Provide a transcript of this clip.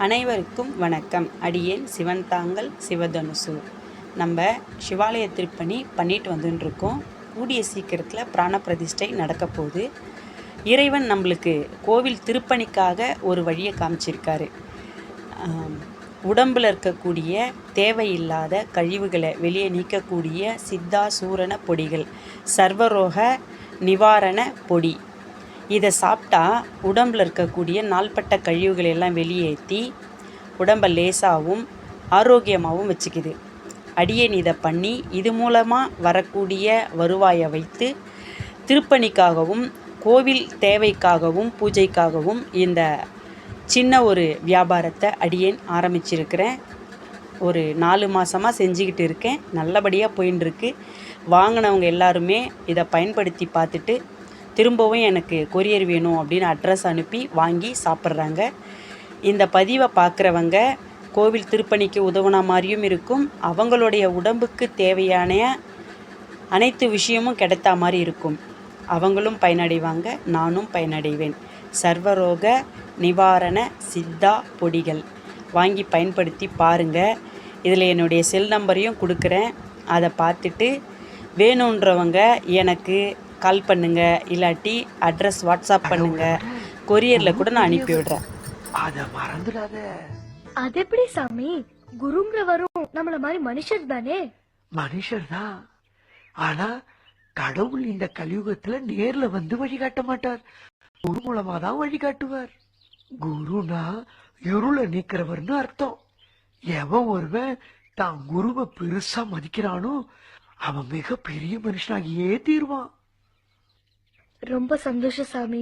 அனைவருக்கும் வணக்கம். அடியேன் சிவன்தாங்கல் சிவதனுசு. நம்ம சிவாலய திருப்பணி பண்ணிட்டு வந்துட்டுருக்கோம். கூடிய சீக்கிரத்தில் பிராண பிரதிஷ்டை நடக்க போகுது. இறைவன் நம்மளுக்கு கோவில் திருப்பணிக்காக ஒரு வழியை காமிச்சிருக்காரு. உடம்பில் இருக்கக்கூடிய தேவையில்லாத கழிவுகளை வெளியே நீக்கக்கூடிய சித்தா சூரண பொடிகள், சர்வரோக நிவாரண பொடி. இதை சாப்பிட்டா உடம்பில் இருக்கக்கூடிய நாள்பட்ட கழிவுகளை எல்லாம் வெளியேற்றி உடம்பை லேசாகவும் ஆரோக்கியமாகவும் வச்சுக்குது. அடியேன் இதை பண்ணி இது மூலமாக வரக்கூடிய வருவாயை வைத்து திருப்பணிக்காகவும் கோவில் தேவைக்காகவும் பூஜைக்காகவும் இந்த சின்ன ஒரு வியாபாரத்தை அடியேன் ஆரம்பிச்சிருக்கிறேன். ஒரு 4 மாதமாக செஞ்சுக்கிட்டு இருக்கேன். நல்லபடியாக போயின்னு இருக்கு. வாங்கினவங்க எல்லாருமே இதை பயன்படுத்தி பார்த்துட்டு திரும்பவும் எனக்கு கொரியர் வேணும் அப்படின்னு அட்ரஸ் அனுப்பி வாங்கி சாப்பிட்றாங்க. இந்த பதிவை பார்க்குறவங்க கோவில் திருப்பணிக்கு உதவுன மாதிரியும் இருக்கும், அவங்களுடைய உடம்புக்கு தேவையான அனைத்து விஷயமும் கிடைத்தா மாதிரி இருக்கும். அவங்களும் பயனடைவாங்க, நானும் பயனடைவேன். சர்வரோக நிவாரண சித்தா பொடிகள் வாங்கி பயன்படுத்தி பாருங்கள். இதில் என்னுடைய செல் நம்பரையும் கொடுக்குறேன். அதை பார்த்துட்டு வேணுன்றவங்க எனக்கு கால் பண்ணுங்க, இல்லாட்டி அட்ரஸ் வாட்ஸ்அப் பண்ணுங்க. கொரியரில் கூட நான் அனுப்பி விடுறேன். அத மறந்துடாத. அது எப்படி சாமி? குருங்கிறவரும் நம்மள மாதிரி மனுஷர் தானே? மனுஷர் தான், ஆனா கடவுள் இந்த கலியுகத்துல நேர்ல வந்து வழிகாட்ட மாட்டார். குரு மூலமா தான் வழிகாட்டுவார். குருனா இருளை நீக்கிறவர்னு அர்த்தம். எவன் ஒருவன் தான் குருவை பெருசா மதிக்கிறானோ அவன் மிக பெரிய மனுஷனாகியே தீர்வான். ரொம்ப சந்தோஷம் சாமி.